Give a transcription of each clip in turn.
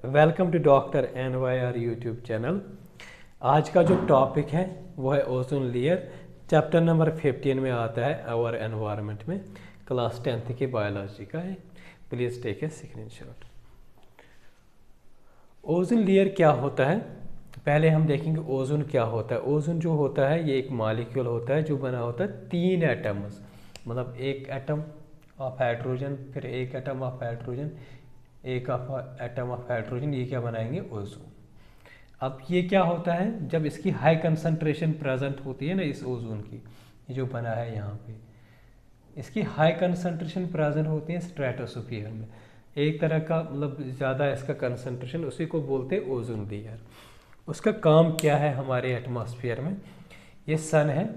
Welcome to doctor NYR YouTube channel. आज का जो टॉपिक है वो है ओजोन लेयर। चैप्टर नंबर 15 में आता है आवर एनवायरनमेंट में, क्लास 10th की बायोलॉजी का है। Please take a screenshot. Ozone layer क्या होता है, पहले हम देखेंगे ओजोन क्या होता है। ओजोन जो होता है ये एक मॉलिक्यूल होता है जो बना होता है 3 एटम्स, मतलब एक एटम ऑफ हाइड्रोजन, फिर एक एटम ऑफ हाइड्रोजन, एक एटम ऑफ हाइड्रोजन, ये क्या बनाएंगे ओजोन। अब ये क्या होता है, जब इसकी हाई कंसंट्रेशन प्रेजेंट होती है ना इस ओजोन की, ये जो बना है यहाँ पे, इसकी हाई कंसंट्रेशन प्रेजेंट होती है स्ट्रेटोस्फीयर में। एक तरह का मतलब ज़्यादा इसका कंसंट्रेशन, उसी को बोलते हैं ओजोन लेयर। उसका काम क्या है हमारे एटमॉस्फेयर में। ये सन है,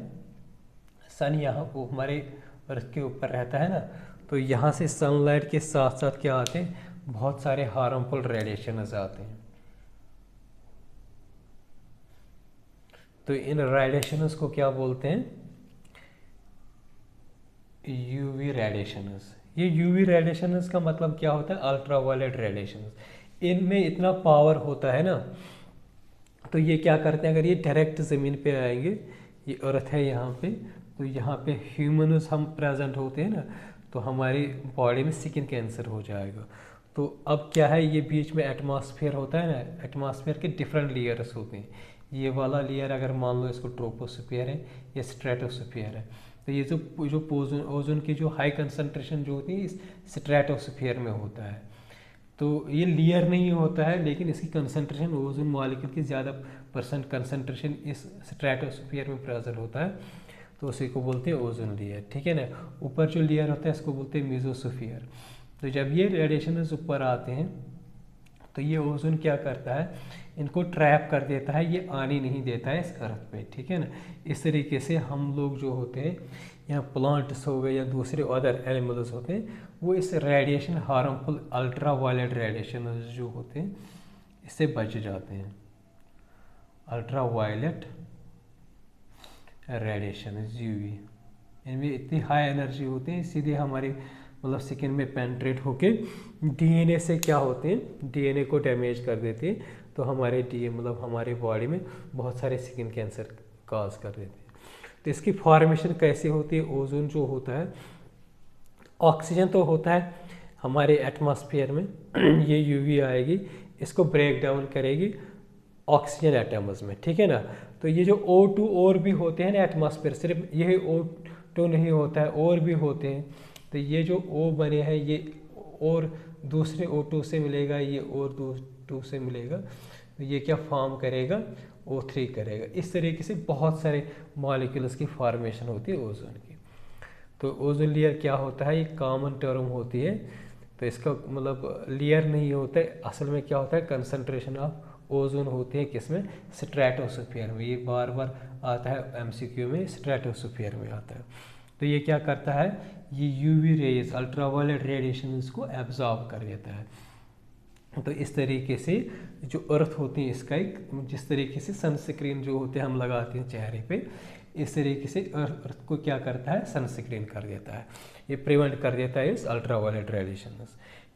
सन यहाँ हमारे अर्थ के ऊपर रहता है ना, तो यहाँ से सनलाइट के साथ साथ क्या आते हैं, बहुत सारे हार्मफुल रेडिएशंस आते हैं। तो इन रेडिएशंस को क्या बोलते हैं, यूवी रेडिएशंस। ये यूवी रेडिएशंस का मतलब क्या होता है, अल्ट्रावायलेट रेडिएशंस। इनमें इतना पावर होता है ना, तो ये क्या करते हैं, अगर ये डायरेक्ट ज़मीन पे आएंगे, ये अर्थ है यहाँ पे, तो यहाँ पे ह्यूमन्स हम प्रेजेंट होते हैं ना, तो हमारी बॉडी में स्किन कैंसर हो जाएगा। तो अब क्या है, ये बीच में एटमॉस्फेयर होता है ना, एटमॉस्फेयर के डिफरेंट लेयर्स होते हैं। ये वाला लेयर अगर मान लो इसको ट्रोपोस्फीयर है, ये स्ट्रेटोस्फीयर है, तो ये जो ओजोन की जो हाई कंसंट्रेशन जो होती है इस स्ट्रेटोस्फीयर में होता है। तो ये लेयर नहीं होता है, लेकिन इसकी कंसंट्रेशन ओजोन मॉलिक्यूल की ज़्यादा परसेंट कंसंट्रेशन इस स्ट्रेटोस्फीयर में प्रेजेंट होता है, तो उसी को बोलते हैं ओजोन लेयर। ठीक है ना। ऊपर जो लेयर होता है इसको बोलते हैं मेसोस्फीयर। तो जब ये रेडिएशन ऊपर आते हैं तो ये ओजोन क्या करता है, इनको ट्रैप कर देता है, ये आने नहीं देता है इस अर्थ पे। ठीक है ना। इस तरीके से हम लोग जो होते हैं, या प्लांट्स हो गए या दूसरे अदर एनिमल्स होते हैं, वो इस radiation, harmful ultraviolet radiation जो होते हैं इससे बच जाते हैं। अल्ट्रा वायलेट रेडिएशन यूवी, इनमें इतनी हाई एनर्जी होती है, सीधे हमारी मतलब स्किन में पेंट्रेट होके डीएनए से क्या होते हैं, डीएनए को डैमेज कर देते हैं, तो हमारे मतलब हमारे बॉडी में बहुत सारे स्किन कैंसर काज कर देते हैं। तो इसकी फॉर्मेशन कैसे होती है, ओजोन जो होता है, ऑक्सीजन तो होता है हमारे एटमॉस्फेयर में, ये यूवी आएगी, इसको ब्रेक डाउन करेगी ऑक्सीजन एटम्स में। ठीक है ना। तो ये जो O2 और भी होते हैं ना एटमॉस्फेयर, सिर्फ यही O2 नहीं होता है, और भी होते हैं। तो ये जो O बने हैं, ये और दूसरे O2 से मिलेगा, ये और O2 से मिलेगा, तो ये क्या फॉर्म करेगा, O3 करेगा। इस तरीके से बहुत सारे मॉलिक्यूल्स की फॉर्मेशन होती है ओजोन की। तो ओजोन लेयर क्या होता है, ये कॉमन टर्म होती है, तो इसका मतलब लेयर नहीं होता है, असल में क्या होता है, कंसंट्रेशन ऑफ ओजोन होती है किसमें, स्ट्रेटोस्फीयर में। ये बार बार आता है MCQ में, स्ट्रेटोस्फीयर में आता है। तो ये क्या करता है, ये यूवी रेज, अल्ट्रावायलेट रेडिएशन को एब्जॉर्ब कर देता है। तो इस तरीके से जो अर्थ होती है इसका एक, जिस तरीके से सनस्क्रीन जो होते हैं हम लगाते हैं चेहरे पे, इस तरीके से अर्थ को क्या करता है, सनस्क्रीन कर देता है, ये प्रिवेंट कर देता है इस अल्ट्रावायलेट रेडिएशन।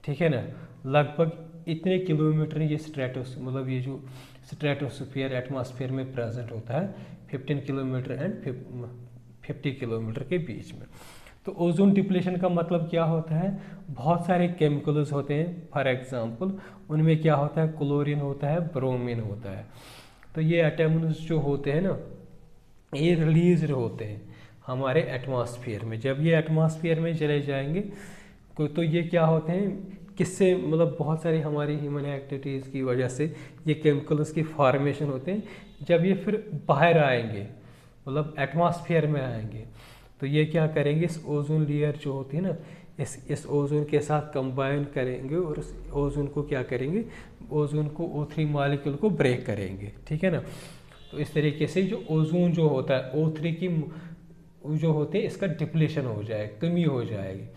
ठीक है ना। लगभग इतने किलोमीटर ये मतलब ये जो स्ट्रेटोस्फीयर एटमॉस्फेयर में प्रेजेंट होता है, 15 किलोमीटर एंड 50 किलोमीटर के बीच में। तो ओजोन डिप्लीशन का मतलब क्या होता है, बहुत सारे केमिकल्स होते हैं, फॉर एग्जांपल उनमें क्या होता है, क्लोरीन होता है, ब्रोमीन होता है। तो ये एटम्स जो होते हैं ना, ये रिलीज होते हैं हमारे एटमॉस्फेयर में। जब ये एटमॉस्फेयर में चले जाएंगे तो ये क्या होते हैं, किससे, मतलब बहुत सारी हमारी ह्यूमन एक्टिविटीज़ की वजह से ये केमिकल्स की फॉर्मेशन होते हैं। जब ये फिर बाहर आएंगे, मतलब एटमॉस्फेयर में आएंगे, तो ये क्या करेंगे, इस ओजोन लेयर जो होती है ना, इस ओजोन के साथ कंबाइन करेंगे, और उस ओजोन को क्या करेंगे, ओजोन को O3 मॉलिक्यूल को ब्रेक करेंगे। ठीक है ना। तो इस तरीके से जो ओजोन जो होता है, O3 की जो होते हैं, इसका डिप्लीशन हो जाएगा, कमी हो जाएगी।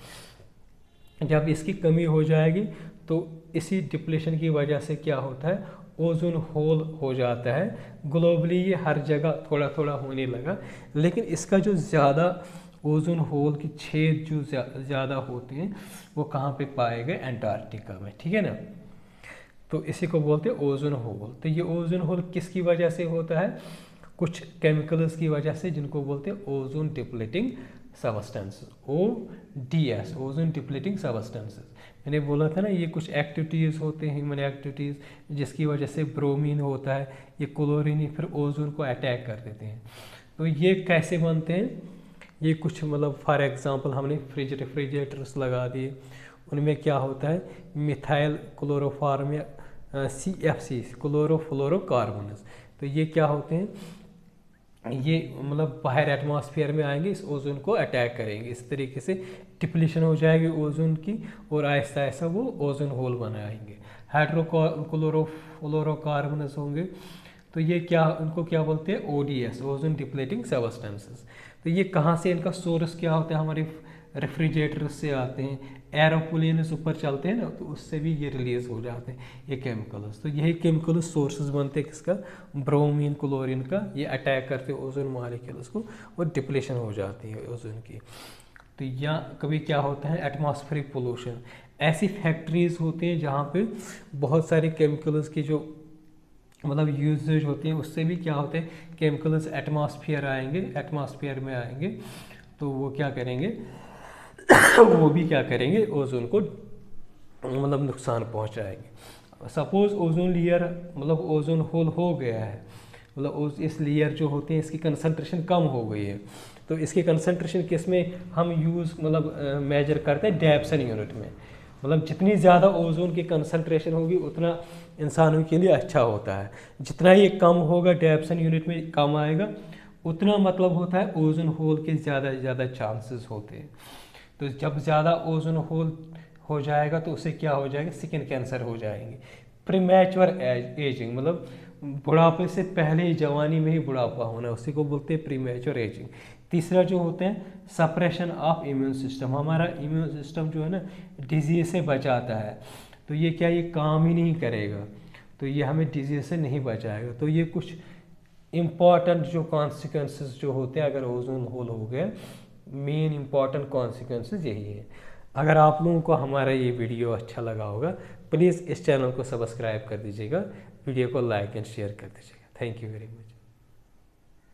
जब इसकी कमी हो जाएगी तो इसी डिप्लीशन की वजह से क्या होता है, ओजोन होल हो जाता है। ग्लोबली ये हर जगह थोड़ा थोड़ा होने लगा, लेकिन इसका जो ज़्यादा ओजोन होल की छेद जो ज़्यादा होते हैं वो कहाँ पे पाए गए, अंटार्कटिका में। ठीक है ना। तो इसी को बोलते हैं ओजोन होल। तो ये ओजोन होल किसकी वजह से होता है? कुछ केमिकल्स की वजह से, जिनको बोलते हैं ozone depleting substances, ODS, ozone depleting substances. मैंने बोला था ना, ये कुछ एक्टिविटीज़ होते हैं, ह्यूमन एक्टिविटीज़, जिसकी वजह से ब्रोमीन होता है, ये क्लोरीन फिर ओजोन को अटैक कर देते हैं। तो ये कैसे बनते हैं? ये कुछ मतलब फॉर एग्जांपल हमने रेफ्रिजरेटर्स लगा दिए, उनमें क्या होता है, मिथाइल क्लोरोफॉर्म या CFC, क्लोरोफ्लोरोकार्बन्स। तो ये क्या होते हैं, ये मतलब बाहर एटमॉस्फेयर में आएंगे, इस ओजोन को अटैक करेंगे, इस तरीके से डिप्लीशन हो जाएगी ओजोन की, और आहिस्ता आहिस्ता वो ओजोन होल बनाएंगे। हाइड्रोक्लोरोफ्लोरोकार्बन्स होंगे, तो ये क्या, उनको क्या बोलते हैं, ODS, ओजोन डिप्लीटिंग सब्सटेंसेस। तो ये कहाँ से, इनका सोर्स क्या होता है, हमारे रेफ्रिजरेटर से आते हैं, एरोप्लेन्स ऊपर चलते हैं ना, तो उससे भी ये रिलीज हो जाते हैं ये केमिकल्स। तो यही केमिकल सोर्सेज बनते हैं किसका, ब्रोमीन क्लोरीन का। ये अटैक करते हैं ओजोन मॉलिक्यूल्स को और डिप्लीशन हो जाती है ओजोन की। तो या कभी क्या होता है, एटमॉस्फेरिक पोल्यूशन, ऐसी फैक्ट्रीज होती हैं जहाँ पे बहुत सारे केमिकल्स की जो मतलब यूजेज होती हैं, उससे भी क्या होते हैं, केमिकल्स एटमॉस्फेयर में आएंगे, तो वो क्या करेंगे वो भी क्या करेंगे, ओजोन को मतलब नुकसान पहुंचाएंगे। सपोज ओजोन लेयर मतलब ओजोन होल हो गया है, मतलब इस लेयर जो होती है इसकी कंसंट्रेशन कम हो गई है, तो इसकी कंसंट्रेशन किस में हम यूज़ मतलब मेजर करते हैं, डेप्सन यूनिट में। मतलब जितनी ज़्यादा ओजोन की कंसंट्रेशन होगी उतना इंसानों के लिए अच्छा होता है। जितना ये कम होगा, डेप्सन यूनिट में कम आएगा, उतना मतलब होता है ओजोन होल के ज़्यादा से ज़्यादा चांसेस होते हैं। तो जब ज़्यादा ओजोन होल हो जाएगा तो उससे क्या हो जाएगा, स्किन कैंसर हो जाएंगे। प्रीमैच्योर एजिंग मतलब बुढ़ापे से पहले ही, जवानी में ही बुढ़ापा होना, उसी को बोलते हैं प्रीमैच्योर एजिंग। तीसरा जो होता है, सप्रेशन ऑफ इम्यून सिस्टम। हमारा इम्यून सिस्टम जो है ना, डिजीज से बचाता है, तो ये क्या, ये काम ही नहीं करेगा, तो ये हमें डिजीज से नहीं बचाएगा। तो ये कुछ इम्पॉर्टेंट जो कॉन्सिक्वेंसेस जो होते हैं अगर ओजोन होल हो गया, मेन इम्पॉर्टेंट कॉन्सिक्वेंसेस यही है। अगर आप लोगों को हमारा ये वीडियो अच्छा लगा होगा, प्लीज़ इस चैनल को सब्सक्राइब कर दीजिएगा, वीडियो को लाइक एंड शेयर कर दीजिएगा। Thank you very much.